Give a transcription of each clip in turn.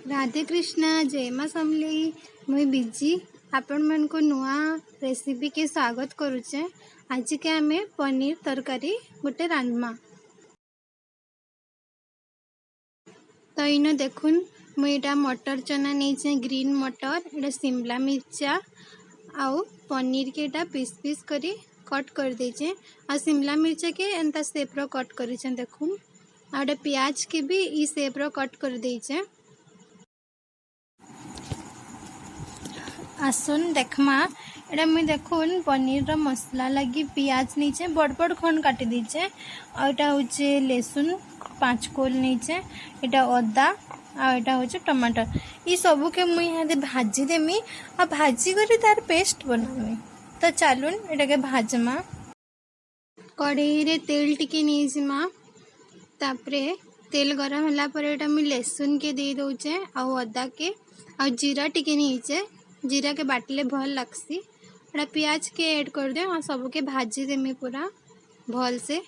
राधे कृष्ण जय माँ समलेई मुई बिजी आपण मन को नुआ रेसिपी के स्वागत करुचे। आज के आमे पनीर तरकारी गोटे रांधमा। तो इन देखुन मुईटा मटर चना नहीं ग्रीन मटर एटा शिमला मिर्चा आउ पनीर के एटा पीस पीस करी कट कर देचे आ शिमला मिर्चा के एंता शेप रो कट करिछन देखुन आ प्याज के भी ई शेप रो कट कर देचे। आसुन देखमा एटा मुई देखुन पनीर रो मसला लगी प्याज नीचे बड़ बड़ खंड काटी दीचे आ एटा होचे लहसुन 5 कोल नीचे एटा अदा आ एटा होचे टमाटर ई सबू के मुई हादे भाजी देमी आ भाजी करी तार पेस्ट बनामी। तो चलुन एटा के भाजमा। कढ़ाई रे तेल टिके नीजिमा तापरे तेल गरम होला पर एटा मुई लहसुन के दे दोचे आ अदा के आ जीरा टिके नीचे जीरा के बाटले भल लगसी एटा प्याज के ऐड कर दे आ सब के भाजी देमी पूरा भल से।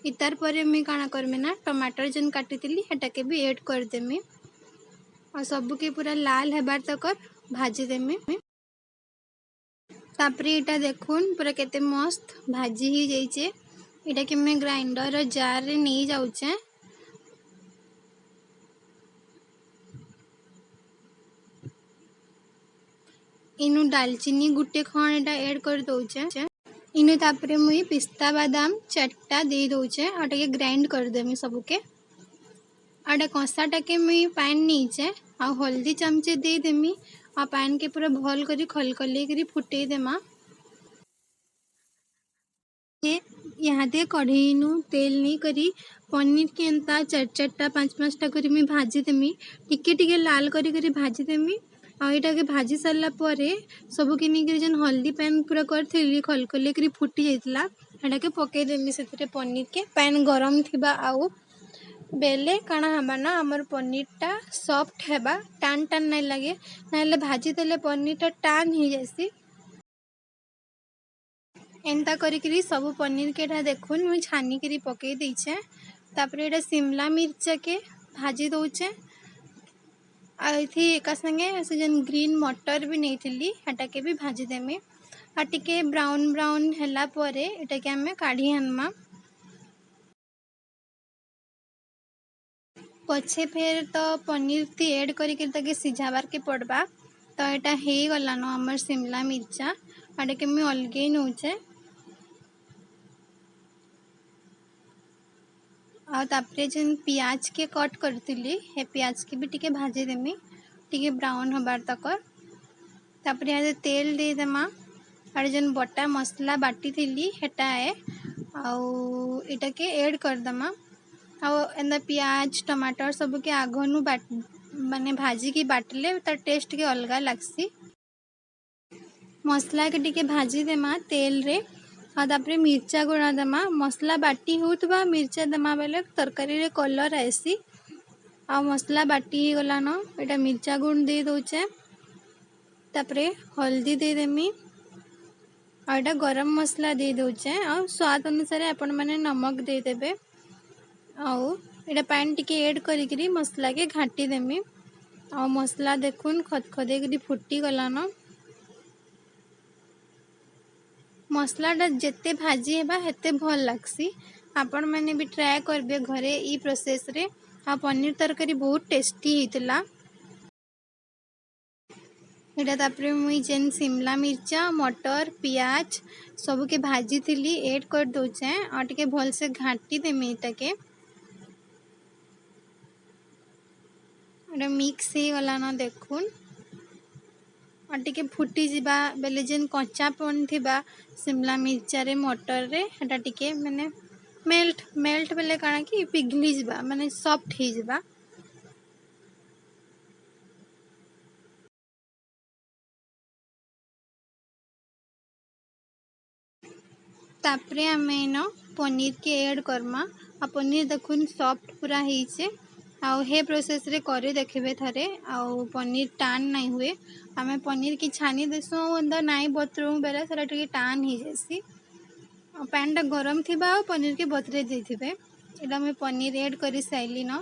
इतार पर मुई काना करमी ना टमाटर जन काटीतिली एटा के भी ऐड कर देमी और सब के पूरा लाल हेबार तक भाजी देमी। तापरे एटा देखुन पूरा केते मस्त भाजी ही जाइए। एटा के मैं ग्राइंडर जार रे नहीं जाउचे इनु दालचीनी गुटे खण एटा ऐड कर दोचे इनु तापरे मुई पिस्ता बादाम 4टा दे दोचे आटा के ग्राइंड कर देमी सब के आटा कसाटा के मुई पान नीचे आ हल्दी चमचे दे देमी आ पान के पूरा भल करी खलखले करी फुटे देमा। यहाँ दे कढ़ई नु तेल नहीं करी पनीर के एंता 4-4टा 5-5टा करी मुई भाजी देमी टिके टिके लाल करी करी भाजी देमी आ एटा के भाजी सरला परे सब के नहीं करी जन हल्दी पैन पूरा करथिली खलखले करी फुटी जाइतला एटा के पके देमी सेतरे पनीर के पैन गरम थिबा आउ बेले काना हबा ना हमर पनीर टा सॉफ्ट हेबा टान टान नहीं लगे नाले भाजी देले पनीर टा टान ही जैसी एंता करी सब पनीर के एटा देखुन मुई छानी करी पके देइछे। तापरे एटा शिमला मिर्च के भाजी दोचे आ इथि एका संगे से जन ग्रीन मटर भी नहीं थिली एटा के भी भाजी देमी आ टिके ब्राउन ब्राउन हैला परे एटा के हमें काढ़ी आनमा पछे फेर तो पनीर थी ऐड करके ताके सिझाबार के पड़बा। तो एटा हे गला न हमर शिमला मिर्चा आटे के मैं अलगे नौचे आ तापरे जन प्याज के कट करतिली हे प्याज के भी टिके भाजी देमी टिके ब्राउन हबार तक तापरे यहाँ तेल दे देमा और जन बटा मसला बाटी थिली हेटा है आउ एटा के ऐड कर देमा आ एंदा प्याज टमाटर सब के आगनु बाट माने भाजी की बाटले तार टेस्ट के अलगा लगसी। मसला के टिके भाजी देमा तेल रे आ तापरे मिर्चा गुणा देमा मसला बाटी होतबा मिर्चा देमा बेले तरकारी रे कलर आसी आ मसला बाटी ही गला न एटा मिर्चा गुण दे दोचे तापरे हल्दी दे देमी आ एटा गरम मसला दे दोचे आ स्वाद अनुसार आपण माने नमक दे देबे आउ एटा पानी टिके ऐड करी मसला के घाटी देमी आ मसला देखुन खदखदे करी फुटी गला न मसलाटा जेते भाजी हेबा हेते भल लागसी आपण माने भी ट्राई करबे घरे ई प्रोसेस रे आ पनीर तरकारी बहुत टेस्टी हितला। एटा तापरे मुई जेन शिमला मिर्चा मटर प्याज सब के भाजी थिली ऐड कर दोचे आ टिके भल से घाटी देमी एटा के एटा मिक्स ही गला न देखुन और टिके फुटी जिबा बेले जेन कच्चापन थिबा शिमला मिर्चा रे मटर रे एटा टिके माने मेल्ट मेल्ट बेले काना कि पिघली जिबा माने सॉफ्ट ही जिबा। तापरे हमें न पनीर के ऐड करमा आ पनीर देखुन सॉफ्ट पूरा हिचे आउ हे प्रोसेस रे करे देखबे थरे आउ पनीर टान नहीं हुए आमे पनीर की छानी देसु अंदर नाई बतरू बेले सेटा टिके टान ही जैसी पैन टा गरम थिबा पनीर के बतरे देथिबे एटा मैं पनीर ऐड करी साइली न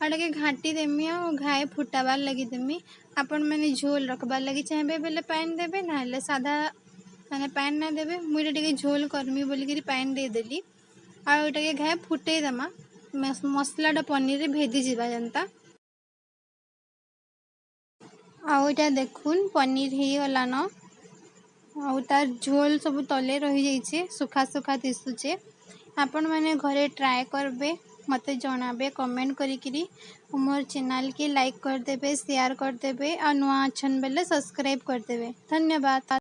आड़े घाटी देमी और घाए फुटाबार लगी देमी। आपण मैंने झोल रखबार लगी चाहे बेले पानी देवे ना सादा मैंने पानी ना देवे मुझे टे झोल करमी बोलिकी पानी देदेली आगे घाए फुटे दमा मसलाटा पनीर भेदी जावा जनता आउटा देखुन पनीर ही गलान आउ तार झोल सब तले रही जाइए सुखा सुखा दिशुचे। आपण मैंने घरे ट्राए करबे मते जनाबे कमेंट करी मोर चैनल के लाइक करदेबे शेयर करदेबे और नुआ अच्छन बेले सब्सक्राइब करदेबे। धन्यवाद।